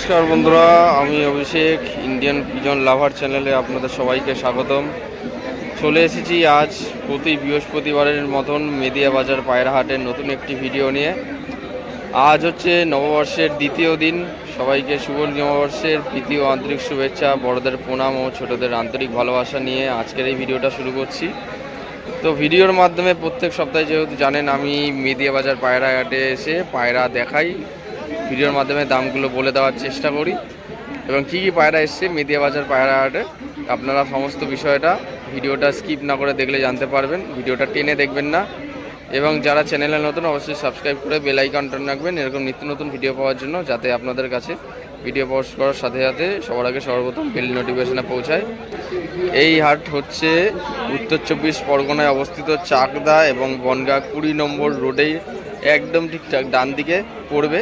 নমস্কার বন্ধুরা, আমি অভিষেক ইন্ডিয়ান পিজন লাভার চ্যানেলে আপনাদের সবাইকে স্বাগতম। চলে এসেছি আজ প্রতি বৃহস্পতিবারের মতন মেদিয়া বাজার পায়রা হাটের নতুন একটি ভিডিও নিয়ে। আজ হচ্ছে নববর্ষের দ্বিতীয় দিন। সবাইকে শুভ নববর্ষের প্রীতি ও আন্তরিক শুভেচ্ছা, বড়দের প্রণাম ও ছোটদের আন্তরিক ভালোবাসা নিয়ে আজকের এই ভিডিওটা শুরু করছি। তো ভিডিওর মাধ্যমে প্রত্যেক সপ্তাহে যেহেতু জানেন আমি মেদিয়া বাজার পায়রা হাটে এসে পায়রা দেখাই, ভিডিওর মাধ্যমে দামগুলো বলে দেওয়ার চেষ্টা করি এবং কী কী পায়রা এসছে মেদিয়া বাজার পায়রা হাটে আপনারা সমস্ত বিষয়টা ভিডিওটা স্কিপ না করে দেখলে জানতে পারবেন। ভিডিওটা টেনে দেখবেন না এবং যারা চ্যানেলে নতুন অবশ্যই সাবস্ক্রাইব করে বেল আইকনটা রাখবেন এরকম নিত্য নতুন ভিডিও পাওয়ার জন্য, যাতে আপনাদের কাছে ভিডিও পোস্ট করার সাথে সাথে সবার আগে সর্বপ্রথম বেল নোটিফিকেশনে পৌঁছায়। এই হাট হচ্ছে উত্তর 24 পরগনায় অবস্থিত চাকদা এবং বনগাঁ 20 নম্বর রোডেই একদম ঠিকঠাক ডান দিকে পড়বে।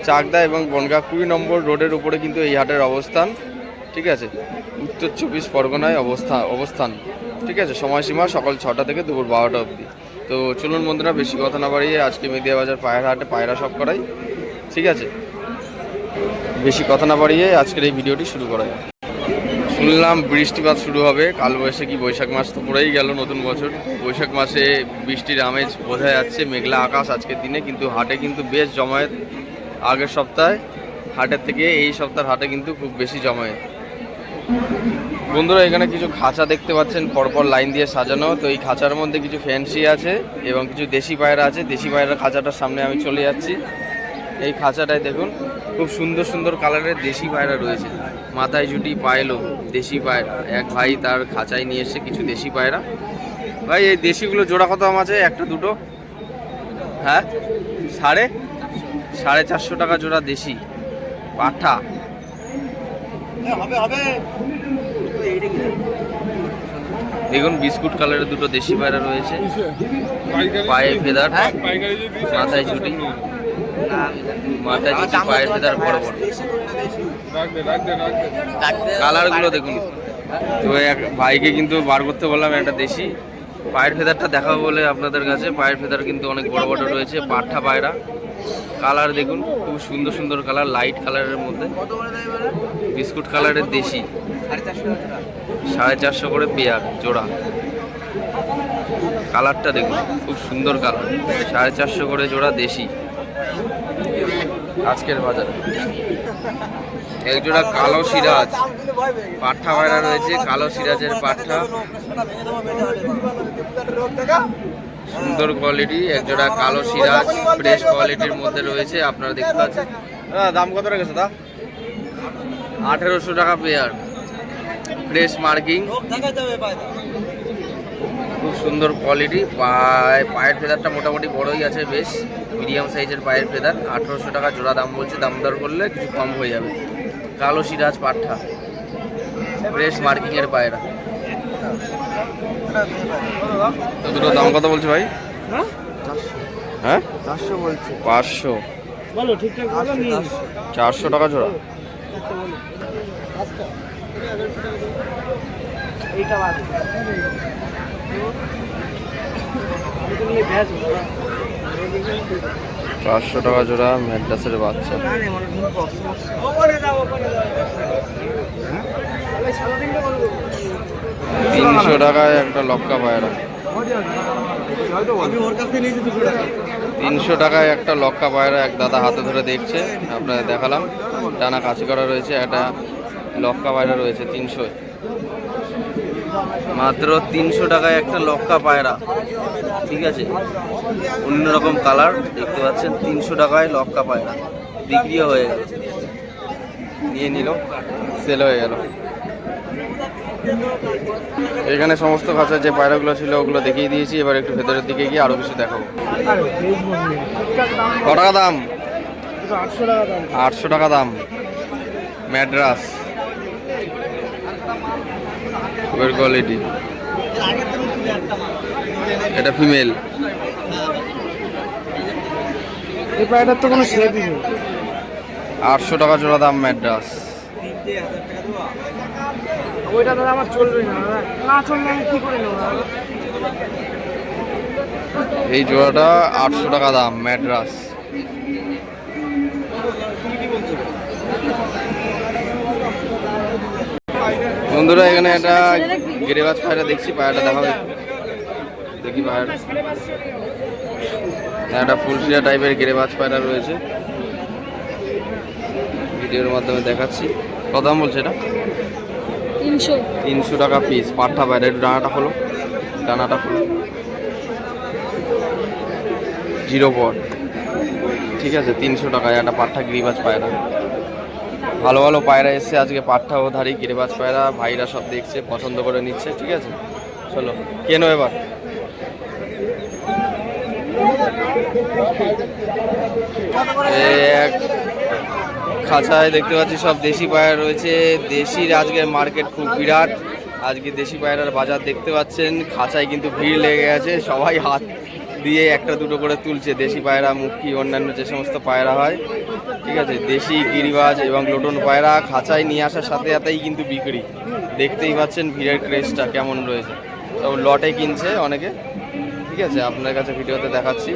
চাকদা এবং বনগাঁ 20 নম্বর রোডের উপরে কিন্তু এই হাটের অবস্থান, ঠিক আছে। উত্তর 24 পরগনায় অবস্থান, ঠিক আছে। সময়সীমা সকাল 6টা থেকে দুপুর 12টা অবধি। তো চলুন বন্ধুরা, বেশি কথা না বাড়িয়ে আজকে মেদিয়া বাজার পায়রা হাটে পায়রা সব করাই, ঠিক আছে। বেশি কথা না বাড়িয়ে আজকের এই ভিডিওটি শুরু করা যায়। শুনলাম বৃষ্টিপাত শুরু হবে, কালবৈশাখী বৈশাখ মাস তো পড়েই গেল, নতুন বছর। বৈশাখ মাসে বৃষ্টির আমেজ বোঝা যাচ্ছে, মেঘলা আকাশ আজকের দিনে, কিন্তু হাটে কিন্তু বেশ জমায়েত। আগের সপ্তাহে হাটের থেকে এই সপ্তাহের হাটে কিন্তু খুব বেশি জমায়েত। বন্ধুরা, এখানে কিছু খাঁচা দেখতে পাচ্ছেন পরপর লাইন দিয়ে সাজানো। তো এই খাঁচার মধ্যে কিছু ফ্যান্সি আছে এবং কিছু দেশি পায়রা আছে। দেশি পায়রার খাঁচাটার সামনে আমি চলে যাচ্ছি। এই খাঁচাটায় দেখুন খুব সুন্দর সুন্দর কালারের দেশি পায়রা রয়েছে, মাথায় জুটি পায়লো দেশি পায়রা। এক ভাই তার খাঁচায় নিয়ে এসে কিছু দেশি পায়রা। ভাই, এই দেশিগুলো জোড়া কত দাম আছে? একটা দুটো? হ্যাঁ, 450 টাকা জোড়া দেশি পাঠা। দেখুন বিস্কুট কালারের দুটো দেশি পায়রা রয়েছে, পায়ে ফেদার, মাথায় জুটি, পায়ের ফেদার বড় বড়। কালারগুলো দেখুন। তো এক ভাইকে কিন্তু বার করতে বললাম একটা দেশি পায়ের ফেদারটা দেখাবো বলে আপনাদের কাছে। পায়ের ফেদার কিন্তু অনেক বড় বড় রয়েছে, পাঠা পায়রা। কালার দেখুন, খুব সুন্দর সুন্দর কালার, লাইট কালারের মধ্যে, বিস্কুট কালারের দেশি। 450 করে পেয়ার জোড়া। কালারটা দেখুন, খুব সুন্দর কালার। 450 করে জোড়া দেশি আজকের বাজারে। এক জোড়া কালো সিরাজ পাঠা পায়রা রয়েছে, কালো সিরাজের পাঠা, সুন্দর কোয়ালিটি। এক জোড়া কালো সিরাজ ফ্রেশ কোয়ালিটির মধ্যে রয়েছে, আপনারা দেখতে পাচ্ছেন। দাম কত রেখেছে দা? 1800 টাকা পেয়ার, ফ্রেশ মার্কিং, খুব সুন্দর কোয়ালিটি। পায়ের ফেদারটা মোটামুটি বড়ই আছে, বেশ মিডিয়াম সাইজের পায়ের ফেদার। 1800 টাকা জোড়া দাম বলছে, দাম দর করলে কিছু কম হয়ে যাবে। কালো সিরাজ পাঠা, ফ্রেশ মার্কিং এর পায়রা। তো দুটো দাম কত বলছে ভাই? হ্যাঁ, 400 বলছে। 500 বলো, ঠিকঠাক বলো। 400 টাকা জোড়া। এইটা বাদ 500 টাকা জোড়া ম্যাড্রাসের বাচ্চা। 300 টাকায় একটা লক্কা পায়রা। 300 টাকায় একটা লক্কা পায়রা এক দাদা হাতে ধরে দেখছে, আপনাদের দেখালাম। ডানা কাছে করা রয়েছে, একটা লক্কা পায়রা রয়েছে 300, মাত্র 300 টাকায় একটা লক্কা পায়রা, ঠিক আছে। অন্যরকম কালার দেখতে পাচ্ছেন। 300 টাকায় লক্কা পায়রা বিক্রিও হয়ে গেল, নিয়ে নিল, সেল হয়ে গেল। এখানে সমস্ত খাঁচার যে পায়রাগুলো ছিল ওগুলো দেখিয়ে দিয়েছি। এবার একটু ভেতরের দিকে গিয়ে আরো কিছু দেখাবো। কত টাকা দাম? 800 টাকা দাম ম্যাড্রাস, সুপার কোয়ালিটি। এটা ফিমেল। এই পায়রাটার তো কোনো শেপই নেই। 800 টাকা জোড়া দাম ম্যাড্রাস। ওইটা দাদা আমার চলবে না, না চললে আমি কি করে নেব? এই জোড়াটা 800 টাকা দাম ম্যাড্রাস। বন্ধুরা এখানে একটা গিরিবাজ পায়রা দেখছি, পায়রাটা দেখাবে, দেখি পায়রাটা। একটা ফুলফিয়া টাইপের গিরিবাজ পায়রা রয়েছে, ভিডিওর মাধ্যমে দেখাচ্ছি। কত দাম বলছে এটা? 300 টাকা পিস। পাঠা পায়রা, একটু ডানাটা খোলো, ডানাটা খোলো। 0 পট, ঠিক আছে। 300 টাকায় একটা পাঠা গিরিবাজ পায়রা। ভালো ভালো পায়রা এসছে আজকে, পাঠা ও ধারি গিরিবাজ পায়রা। ভাইরা সব দেখছে, পছন্দ করে নিচ্ছে, ঠিক আছে। চলো কেন এবার। এক খাঁচায় দেখতে পাচ্ছি সব দেশি পায়রা রয়েছে। দেশির আজকে মার্কেট খুব বিরাট, আজকে দেশি পায়রার বাজার দেখতে পাচ্ছেন। খাঁচায় কিন্তু ভিড় লেগে গেছে, সবাই হাত দিয়ে একটা দুটো করে তুলছে দেশি পায়রা, মুখী, অন্যান্য যে সমস্ত পায়রা হয়, ঠিক আছে। দেশি গিরিবাজ এবং লোটন পায়রা খাঁচায় নিয়ে আসার সাথে সাথেই কিন্তু বিক্রি। দেখতেই পাচ্ছেন ভিড়ের ক্রেজটা কেমন রয়েছে, সব লটে কিনছে অনেকে, ঠিক আছে। আপনার কাছে ভিডিওতে দেখাচ্ছি।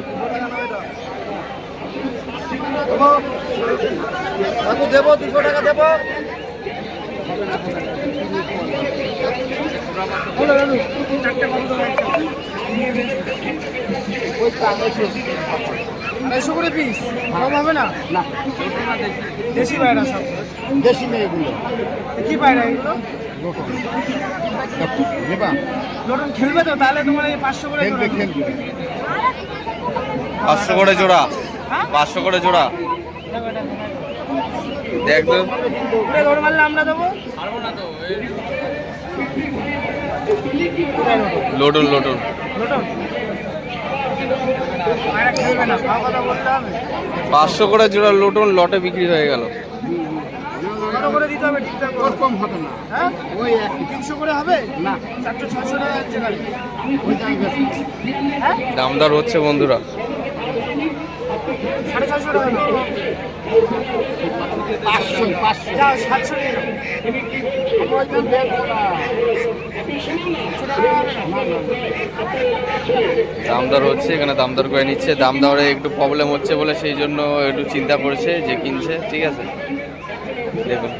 দেবো 200 টাকা দেবো। আড়াইশো করে পিস, কম হবে না? না, দেশি পায়রা সব, দেশি মেয়ে এগুলো। কি পায়রা এগুলো? লোটন খেলবে তো, তাহলে তোমার এই 500 করে খেলবে। 500 করে জোড়া, 500 করে জোড়া। দেখ তো লোটন মারলে আমরা দেবো। লোটন লোটন লোটন পায়রা খেলবে না, কথা বলতে হবে। 500 করে জোড়া লোটন লটে বিক্রি হয়ে গেল। কত করে দিতে হবে? ঠিকঠাক কম হবে না, হ্যাঁ ওই 300 করে হবে না, 400-600 টাকা জায়গায় ওই দাম বেশি। হ্যাঁ দামদার হচ্ছে বন্ধুরা। 650 টাকা না, 500 যাও 700 নিয়ে নাও। দামদার হচ্ছে এখানে, দামদার করে নিচ্ছে। দাম দরে একটু প্রবলেম হচ্ছে বলে সেই জন্য একটু চিন্তা করছে যে কিনছে, ঠিক আছে। দেখুন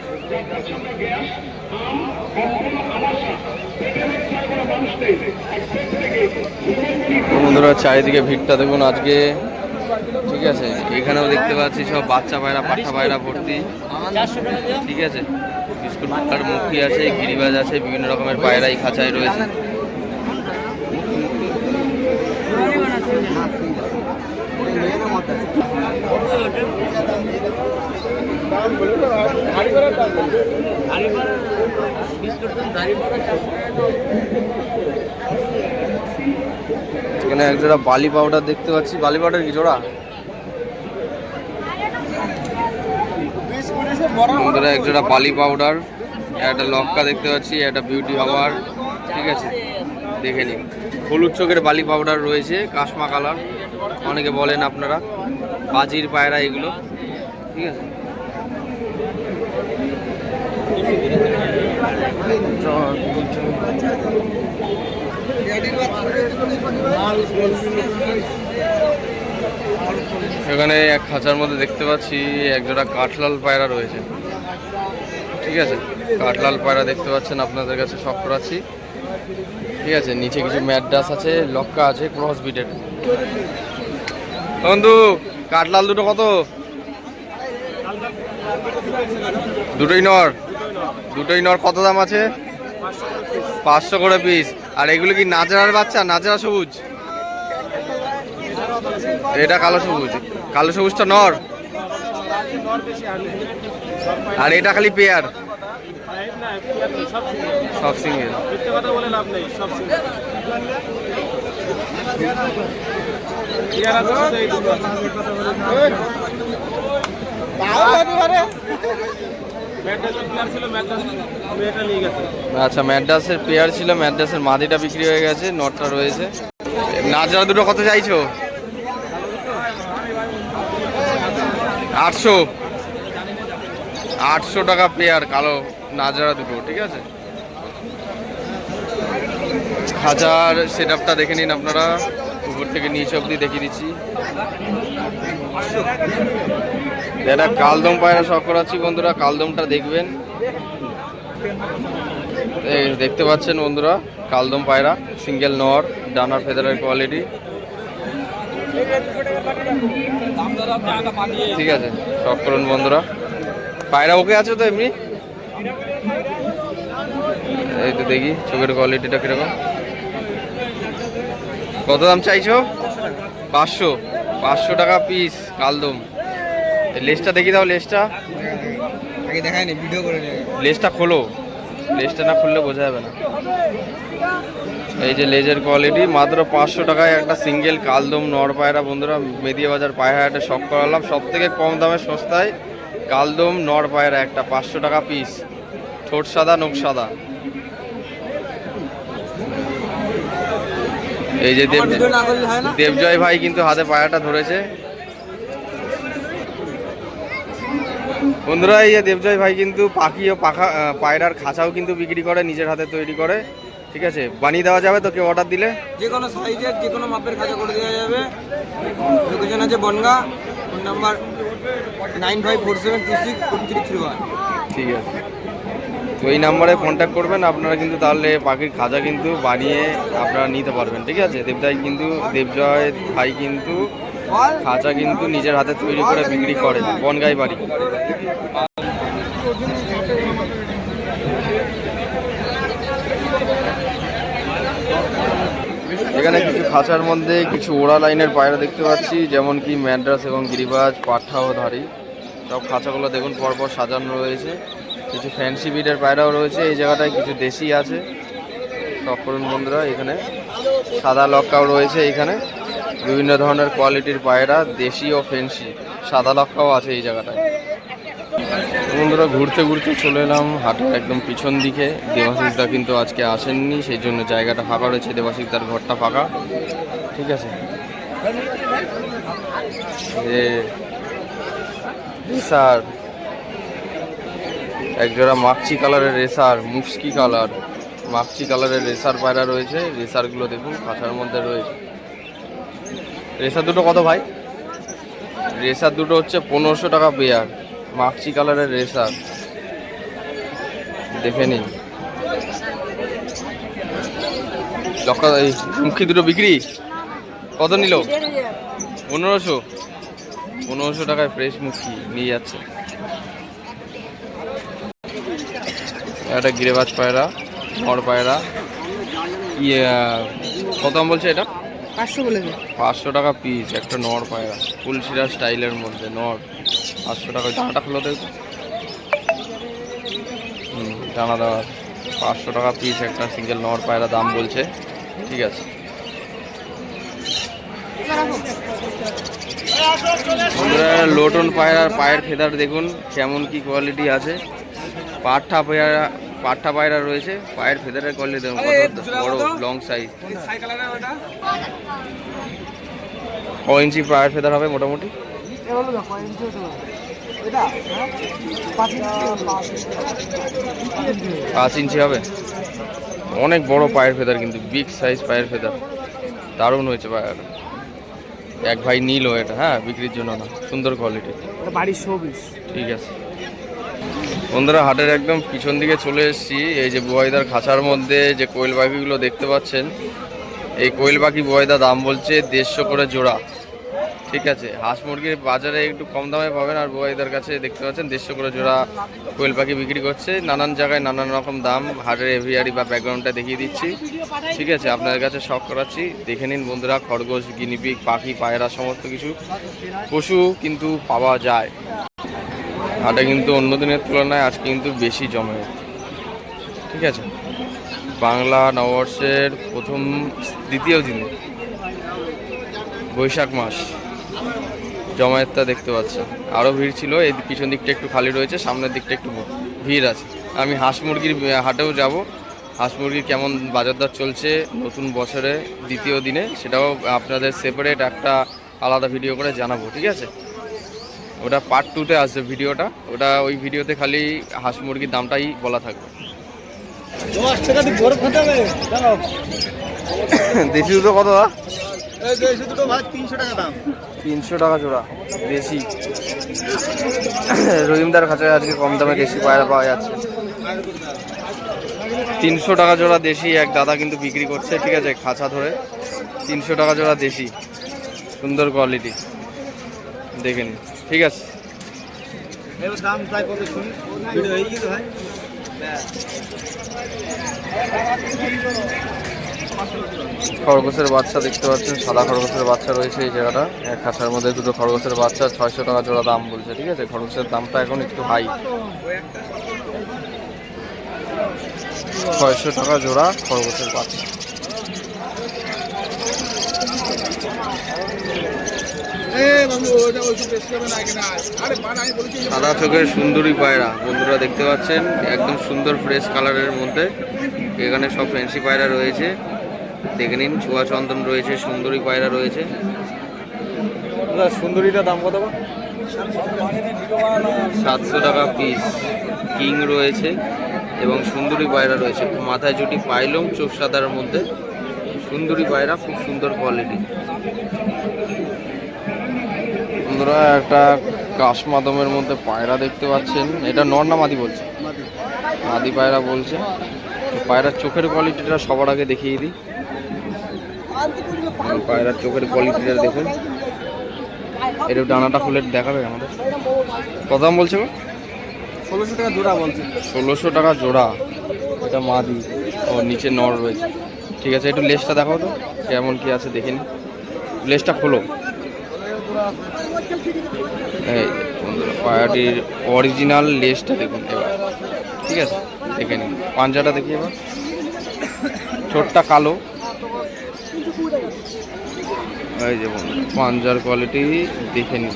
বন্ধুরা চারিদিকে ভিড়টা দেখুন আজকে, ঠিক আছে। এখানেও দেখতে পাচ্ছি সব বাচ্চা পায়রা, পাঠা পায়রা ভর্তি, ঠিক আছে। বিস্কুট পায়রার মুখী আছে, গিরিবাজ আছে, বিভিন্ন রকমের পায়রাই খাঁচায় রয়েছে। এখানে এক জোড়া বালি পাউডার দেখতে পাচ্ছি। বালি পাউডার কি জোড়া? বন্ধুরা এক জোড়া বালি পাউডার, একটা লক্কা দেখতে পাচ্ছি, একটা বিউটি হাওয়ার, ঠিক আছে। দেখে নিন, হলুদ চোখের বালি পাউডার রয়েছে, কাশমা কালার অনেকে বলেন আপনারা। বাজির পায়রা এগুলো, ঠিক আছে। এখানে এক খাঁচার মধ্যে দেখতে পাচ্ছি একজোড়া কাঠলাল পায়রা রয়েছে, ঠিক আছে। কাঠলাল পায়রা দেখতে পাচ্ছেন, আপনাদের কাছে শখ করাচ্ছি, ঠিক আছে। নিচে কিছু ম্যাড্রাস আছে, লক্কা আছে, ক্রস বিটের। বন্ধু কাঠলাল দুটো কত? দুটোই নর, দুটোই নর। কত দাম আছে? 500 করে পিস। আর এগুলো কি নাজরার বাচ্চা? নাজরা সবুজ, এটা কালো সবুজ। কালো সবুজটা নর, আর এটা খালি পেয়ার, সব সিঙ্গেল। আচ্ছা ম্যাড্রাসের পেয়ার ছিল, ম্যাড্রাসের মাদিটা বিক্রি হয়ে গেছে, নটটা রয়েছে। নাজরা দুটো কত চাইছো? 800, 800 টাকা পেয়ার কালো নাজরা দুটো, ঠিক আছে। খাঁচার সেট আপটা দেখে নিন আপনারা, উপর থেকে নিচে অব্দি দেখিয়ে দিচ্ছি। এটা কালদম পায়রা শখ করাচ্ছি বন্ধুরা, কালদমটা দেখবেন। এই দেখতে পাচ্ছেন বন্ধুরা, কালদম পায়রা, সিঙ্গেল নর, ডানার ফেদারের কোয়ালিটি। ঠিক আছে, শখ করুন বন্ধুরা। পায়রা ওকে আছে তো এমনি? এই তো দেখি চোখের কোয়ালিটিটা কিরকম। কত দাম চাইছো? 500 500 টাকা পিস কালদম। লেজটা দেখি দাও, লেজটা আগে দেখায় নি, ভিডিও করে লেজটা খোলো, লেজটা না খুললে বোঝা যাবে না। এই যে লেজের কোয়ালিটি, মাত্র 500 টাকায় একটা সিঙ্গেল কালদম নর পায়রা বন্ধুরা মেদিয়া বাজার পায়রাহাটে শখ করালাম। সব থেকে কম দামে সস্তায় কালদম নর পায়রা একটা 500 টাকা পিস। ঠোঁট সাদা, নখ সাদা। এই যে দেবজয় ভাই কিন্তু হাতে পায়রাটা ধরেছে বন্ধুরা। এই যে দেবজয় ভাই কিন্তু পাখি ও পাখা পায়রার খাঁচাও কিন্তু বিক্রি করে, নিজের হাতে তৈরি করে। ঠিক আছে, বানিয়ে দেওয়া যাবে তো কেউ অর্ডার দিলে? যে কোনো সাইজের যে কোনো মাপের খাঁচা করে দেওয়া যাবে। লোকেশন আছে বনগা, ফোন নাম্বার 9547264331। ঠিক আছে, তো এই নাম্বারে কন্ট্যাক্ট করবেন আপনারা, কিন্তু তাহলে পাখির খাঁচা কিন্তু বানিয়ে আপনারা নিতে পারবেন। ঠিক আছে, দেবজয় ভাই কিন্তু খাঁচা কিন্তু নিজের হাতে তৈরি করে বিক্রি করে, বনগাই বাড়ি। এখানে কিছু খাঁচার মধ্যে কিছু ওড়া লাইনের পায়রা দেখতে পাচ্ছি, যেমন কি ম্যাড্রাস এবং গিরিবাজ, পাঠা ও ধারি। সব খাঁচাগুলো দেখুন পরপর সাজানো রয়েছে। কিছু ফ্যান্সি বিডের পায়রাও রয়েছে এই জায়গাটায়, কিছু দেশি আছে। সব করুন বন্ধুরা, এখানে সাদা লক্কাও রয়েছে। এখানে বিভিন্ন ধরনের কোয়ালিটির পায়রা, দেশি ও ফ্যান্সি, সাদা লক্কাও আছে এই জায়গাটায়। বন্ধুরা ঘুরতে ঘুরতে চলে এলাম হাটের একদম পিছন দিকে। দেবাশিসদা কিন্তু আজকে আসেননি, সেই জন্য জায়গাটা ফাঁকা রয়েছে, দেবাশিসদার ঘরটা ফাঁকা। ঠিক আছে, রেসার একজোড়া মাকচি কালারের রেসার, মুক্সকি কালার মাকচি কালারের রেসার পায়রা রয়েছে। রেসারগুলো দেখুন খাঁচার মধ্যে রয়েছে। রেসার দুটো কত ভাই? রেসার দুটো হচ্ছে 1500 টাকা পেয়ার, মাকচি কালারের রেসার। দেখে নিন। এই মুখী দুটো বিক্রি কত নিল? 1500 টাকায় ফ্রেশ মুখী নিয়ে যাচ্ছে। একটা গিরেবাজ পায়রা, নর পায়রা। কত দাম বলছে এটা? 500 বলে 500 টাকা পিস একটা নর পায়রা, ফুলশিরা স্টাইলের মধ্যে নর। 500 টাকা। ডানাটা খুলো দেখো। ডানা দেওয়া 500 টাকা পিস একটা সিঙ্গেল নর পায়রা দাম বলছে। ঠিক আছে, লোটন পায়রার পায়ের ফেদার দেখুন কেমন কি কোয়ালিটি আছে। পাঠা পায়রা রয়েছে, পায়ের ফেদারের কোয়ালিটি দেখুন বড় লং সাইজ। 6 ইঞ্চি পায়ের ফেদার হবে মোটামুটি। 5 ইঞ্চি হবে। অনেক বড় পায়ের ফেদার, কিন্তু বিগ সাইজ পায়ের ফেদার। দারুণ হয়েছে পায়রাটা। এক ভাই নিল এটা, হ্যাঁ বিক্রির জন্য না, সুন্দর কোয়ালিটি, বাড়ির শোপিস। ঠিক আছে বন্ধুরা, হাটের একদম পিছন দিকে চলে এসেছি। এই যে বুয়াইদার খাঁচার মধ্যে যে কোয়েল পাখিগুলো দেখতে পাচ্ছেন, এই কোয়েল পাখি বুয়াইদা দাম বলছে 150 করে জোড়া। ঠিক আছে, হাঁস মুরগির বাজারে একটু কম দামে পাবেন, আর বুয়াইদার কাছে দেখতে পাচ্ছেন 150 করে জোড়া কোয়েল পাখি বিক্রি করছে। নানান জায়গায় নানান রকম দাম, হাটের এভিয়ারি বা ব্যাকগ্রাউন্ডটা দেখিয়ে দিচ্ছি। ঠিক আছে, আপনাদের কাছে শখ করাচ্ছি, দেখে নিন বন্ধুরা। খরগোশ, গিনিপিগ, পাখি, পায়রা সমস্ত কিছু পশু কিন্তু পাওয়া যায় হাটে, কিন্তু অন্য দিনের তুলনায় আজকে কিন্তু বেশি জমায়েত। ঠিক আছে, বাংলা নববর্ষের দ্বিতীয় দিনে বৈশাখ মাস জমায়েতটা দেখতে পাচ্ছেন। আরও ভিড় ছিল, এই পিছন দিকটা একটু খালি রয়েছে, সামনের দিকটা একটু ভিড় আছে। আমি হাঁস মুরগির হাটেও যাব, হাঁস মুরগির কেমন বাজার দর চলছে নতুন বছরে দ্বিতীয় দিনে, সেটাও আপনাদের সেপারেট একটা আলাদা ভিডিও করে জানাবো। ঠিক আছে, ওটা পার্ট 2-তে আসবে ভিডিওটা, ওটা ওই ভিডিওতে খালি হাঁস মুরগির দামটাই বলা থাকবে। দেশি দুটো কত? দেশি দুটো ভাই 300 টাকা দাম। 300 টাকা জোড়া দেশি। রহিমদার কাছে আজকে কম দামে দেশি পায়রা পাওয়া যাচ্ছে। 300 টাকা জোড়া দেশি এক দাদা কিন্তু বিক্রি করছে, ঠিক আছে, খাঁচা ধরে 300 টাকা জোড়া দেশি, সুন্দর কোয়ালিটি, দেখে নিন, ঠিক আছে। দাম তাই কত শুনি ভিডিও হয়ে গেছে ভাই। খরগোশের বাচ্চা দেখতে পাচ্ছেন, সাদা খরগোশের বাচ্চা রয়েছে এই জায়গাটা, এক খাঁচার মধ্যে দুটো খরগোশের বাচ্চা, 600 টাকা জোড়া দাম বলছে, ঠিক আছে। খরগোশের দামটা এখন একটু হাই, 600 টাকা জোড়া খরগোশের বাচ্চা। সাদা চোখের সুন্দরী পায়রা বন্ধুরা দেখতে পাচ্ছেন, একদম সুন্দর ফ্রেশ কালারের মধ্যে। এখানে সব ফ্যান্সি পায়রা রয়েছে, দেখে নিন, ছোঁয়া চন্দন রয়েছে, সুন্দরী পায়রা রয়েছে। সুন্দরীটার দাম কত? 700 টাকা পিস। কিং রয়েছে এবং সুন্দরী পায়রা রয়েছে, মাথায় জুটি পাইলম, চোখ সাদার মধ্যে সুন্দরী পায়রা, খুব সুন্দর কোয়ালিটি। বন্ধুরা একটা কাশমাদমের মধ্যে পায়রা দেখতে পাচ্ছেন, এটা নর না মাদি বলছে? মাদি পায়রা বলছে। পায়রার চোখের কোয়ালিটিটা সবার আগে দেখিয়ে দিই। পায়রার চোখের কোয়ালিটিটা দেখুন, এর ডানাটা খুলে দেখাবে আমাদের। কত দাম বলছে? 1600 টাকা জোড়া বলছে। 1600 টাকা জোড়া। এটা মাদি, ও নিচে নর রয়েছে, ঠিক আছে। একটু লেজটা দেখাও তো কেমন কি আছে, দেখে নিন, লেজটা খোলো। এই বন্ধুরা পায়রাটির অরিজিনাল লেজটা দেখুন এবার, ঠিক আছে, দেখে নিন। পাঞ্জাটা দেখি এবার, ঠোঁটটা কালো, এই যে বন্ধুরা পাঞ্জার কোয়ালিটি দেখে নিন,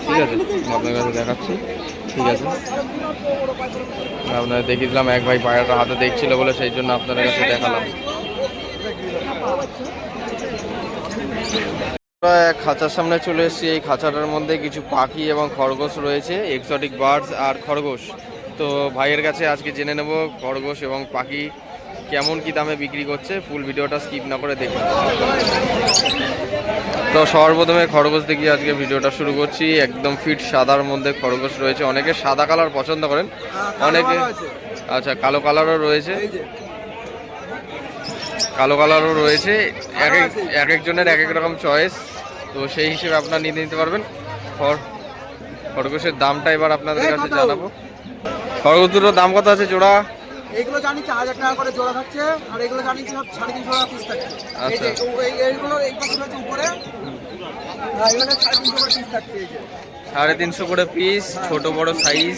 ঠিক আছে, আপনার কাছে দেখাচ্ছি, ঠিক আছে। আপনারা দেখিয়ে দিলাম, এক ভাই পায়রাটা হাতে দেখছিল বলে সেই জন্য আপনাদের কাছে দেখালাম। এক খাঁচার সামনে চলে এসেছি, এই খাঁচাটার মধ্যে কিছু পাখি এবং খরগোশ রয়েছে, এক্সোটিক বার্ডস আর খরগোশ। তো ভাইয়ের কাছে আজকে জেনে নেব খরগোশ এবং পাখি কেমন কি দামে বিক্রি করছে, ফুল ভিডিওটা স্কিপ না করে দেখুন। তো সর্বপ্রথমে খরগোশ দেখিয়ে আজকে ভিডিওটা শুরু করছি। একদম ফিট সাদার মধ্যে খরগোশ রয়েছে, অনেকে সাদা কালার পছন্দ করেন, অনেকে আচ্ছা কালো কালারও রয়েছে, কালো কালারও রয়েছে, এক একজনের এক এক রকম চয়েস, তো সেই হিসেবে আপনারা নিয়ে নিতে পারবেন। খরগোশের দামটা এবার আপনাদের কাছে জানাবো। খরগোশ দুটোর দাম কত আছে জোড়া? এইগুলো জানি 4000 টাকা করে জোড়া থাকছে, আর এগুলো জানি সব 350 টাকা পিস থাকছে। আচ্ছা, এইগুলো এই পাশে আছে উপরে, আর এগুলো 350 করে পিস থাকছে। এই যে 350 করে পিস, ছোট বড় সাইজ।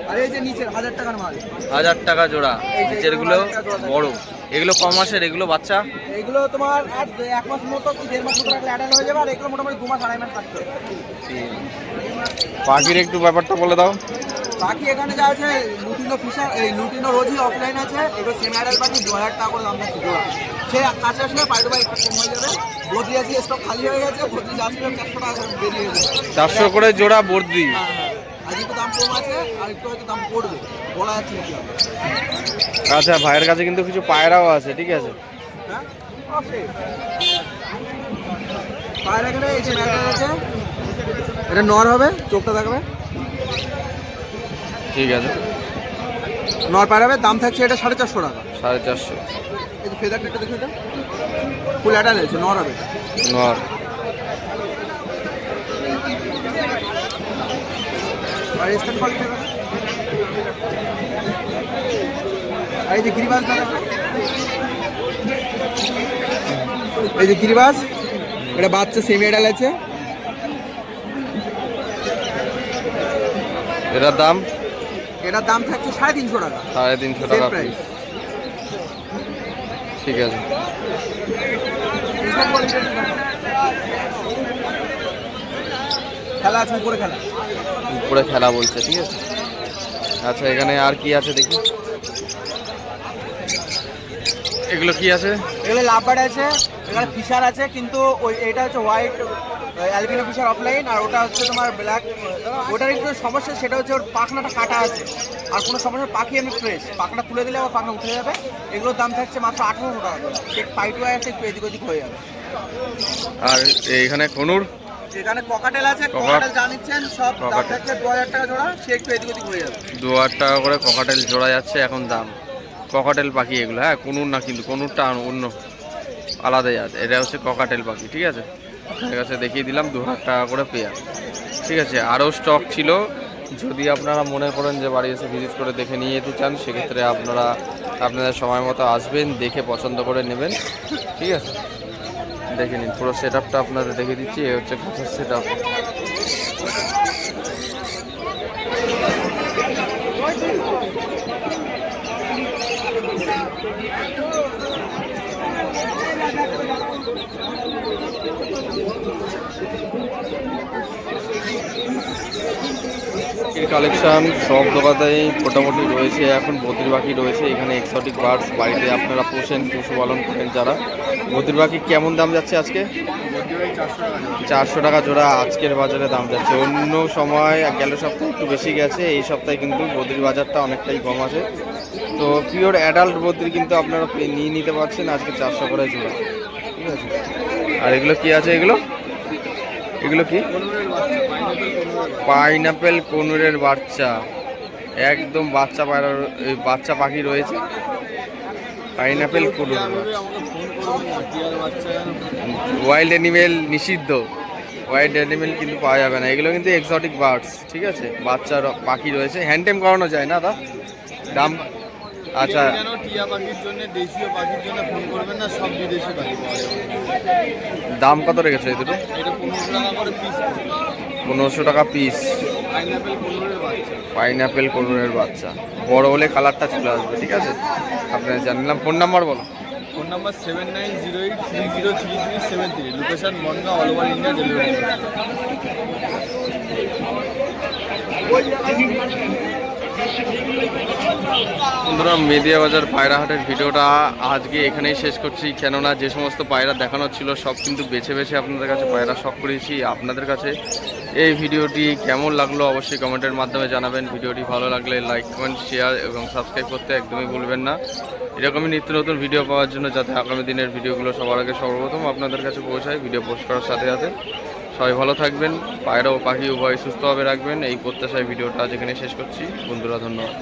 আর এই যে নিচের 1000 টাকার মাল, 1000 টাকা জোড়া। নিচের গুলো বড়, এগুলো ক মাসের, এগুলো বাচ্চা? এগুলো তোমার আর 1 মাস মতো কি 1.5 মাস মতো রাখলে অ্যাডাল্ট হয়ে যাবে, আর এগুলো মোটামুটি 2 মাস 2.5 মাস থাকবে। পাখির একটু ব্যাপারটা বলে দাও। বাকি এখানে যা আছে লুটিনো ফিশার, এই লুটিনো রোজই অফলাইন আছে, এগুলো সেমি অ্যাডাল্ট পাখি 2000 টাকা করে দাম থাকছে জোড়া। সে কাছে আসলে পাইডো বাই একটু কম হয়ে যাবে। বদ্রি আছে, স্টক খালি হয়ে গেছে, বদ্রি যাচ্ছে 400 টাকা করে বেরিয়ে যাবে, 400 করে জোড়া বর্দি। আজ একটু দাম কম আছে, আর একটু হয়তো দাম পড়বে, বলা যাচ্ছে কি হবে। আচ্ছা, ভাইয়ের কাছে কিন্তু কিছু পায়রাও আছে, ঠিক আছে। হ্যাঁ ওকে, পায়রা এখানে এই যে ম্যাটার আছে, এটা নর হবে, চোখটা দেখাবে, ঠিক আছে, নর পায়রা হবে। দাম থাকছে এটা 450 টাকা। 450। এই যে ফেদারটা একটু দেখুন, এটা ফুল অ্যাডাল্ট আছে, নর হবে নর। আর স্ক্যান কোয়ালিটি হবে। আর এই যে গিরিবাস দেখাবে, এই যে গিরিবাস, এটা বাচ্চা সেমি অ্যাডাল্ট আছে। এটার দাম? এটার দাম থাকছে 350 টাকা। 350 টাকা পিস, ঠিক আছে। খেলা আছে উপরে, খেলা উপরে খেলা বলছে, ঠিক আছে। আচ্ছা, এখানে আর কি আছে দেখি, এগুলো কি আছে? এগুলো লাভবার্ড আছে, এখানে ফিশার আছে, কিন্তু ওই এটা হচ্ছে হোয়াইট অ্যালবিনো ফিশার অফলাইন, আর ওটা হচ্ছে তোমার ব্ল্যাক। ওটার একটু সমস্যা, সেটা হচ্ছে ওর পাখনাটা কাটা আছে, আর কোনো সমস্যা পাখি এমনি ফ্রেশ, পাখনা তুলে দিলে আবার পাখনা উঠে যাবে। এগুলোর দাম থাকছে মাত্র 1800 টাকা করে। ঠিক পাইট ওয়াই আছে, একটু এদিক ওদিক হয়ে যাবে। আর এইখানে কোনুর, এখানে ককাটেল আছে, ককাটেল যা নিচ্ছেন সব দাম থাকছে 2000 টাকা জোড়া, সে একটু এদিক ওদিক হয়ে যাবে। 2000 টাকা করে ককাটেল জোড়া যাচ্ছে এখন দাম। ককাটেল পাখি এগুলো, হ্যাঁ কুনুর না, কিন্তু কুনুরটা অন্য আলাদাই আছে। এটা হচ্ছে ককাটেল পাখি, ঠিক আছে। আপনার কাছে দেখিয়ে দিলাম 2000 টাকা করে পেয়ার, ঠিক আছে। আরও স্টক ছিল, যদি আপনারা মনে করেন যে বাড়ি এসে ভিজিট করে দেখে নিয়ে যেতে চান, সেক্ষেত্রে আপনারা আপনাদের সময় মতো আসবেন, দেখে পছন্দ করে নেবেন, ঠিক আছে। দেখে নিন পুরো সেট আপটা আপনাদের দেখে দিচ্ছি। এই হচ্ছে খাঁচার সেট আপ। এই কালেকশন সব দোকানেই মোটামুটি রয়েছে। এখন বদ্রি পাখি রয়েছে, এখানে এক্সোটিক বার্ডস বাড়িতে আপনারা পোষেন, পশুপালন করেন যারা। বদ্রি পাখি কেমন দাম যাচ্ছে আজকে? 400 টাকা জোড়া আজকের বাজারে দাম যাচ্ছে। অন্য সময় গেল সপ্তাহে একটু বেশি গেছে, এই সপ্তাহে কিন্তু বদ্রির বাজারটা অনেকটাই কম আছে। তো পিওর অ্যাডাল্ট বদ্রি কিন্তু আপনারা নিয়ে নিতে পারছেন আজকে 400 করে জোড়া, ঠিক আছে। আর এগুলো কি আছে? এগুলো কি? পাইনাপেল কনুরের বাচ্চা, একদম বাচ্চা পায়রার বাচ্চা পাখি রয়েছে। পাইনাপেল কনুর ওয়াইল্ড অ্যানিমেল নিষিদ্ধ, ওয়াইল্ড অ্যানিমেল কিন্তু পাওয়া যাবে না। এগুলো কিন্তু এক্সোটিক বার্ডস, ঠিক আছে। বাচ্চার পাখি রয়েছে, হ্যান্ডটেম করানো যায় না দা? দাম আচ্ছা, টিয়া পাখির জন্য, দেশীয় পাখির জন্য ফোন করবেন না, সব বিদেশি পাখি পাওয়া যাবে। দাম কত রেখেছে এই দুটো? এটা 1500 টাকা করে পিস। 1500 টাকা পিস। পাইনাপেল কনুরের বাচ্চা। পাইনাপেল কনুরের বাচ্চা, বড় হলে কালারটা চলে আসবে, ঠিক আছে। আপনারা জানলাম। ফোন নাম্বার বলো। Phone number 7908303373, location Bongaon, all over India delivery. বন্ধুরা, মেদিয়া বাজার পায়রা হাটের ভিডিওটা আজকে এখানেই শেষ করছি, কেননা যে সমস্ত পায়রা দেখানো ছিল সব কিন্তু বেছে বেছে আপনাদের কাছে পায়রা শখ করেছি। আপনাদের কাছে এই ভিডিওটি কেমন লাগলো অবশ্যই কমেন্টের মাধ্যমে জানাবেন। ভিডিওটি ভালো লাগলে লাইক, কমেন্ট, শেয়ার এবং সাবস্ক্রাইব করতে একদমই ভুলবেন না। এরকমই নিত্য নতুন ভিডিও পাওয়ার জন্য, যাতে আগামী দিনের ভিডিওগুলো সবার আগে সর্বপ্রথম আপনাদের কাছে পৌঁছায় ভিডিও পোস্ট করার সাথে সাথে। সবাই ভালো থাকবেন, পায়রা ও পাখি উভয় সুস্থভাবে রাখবেন, এই প্রত্যাশায় ভিডিওটা যেখানে শেষ করছি। বন্ধুরা, ধন্যবাদ।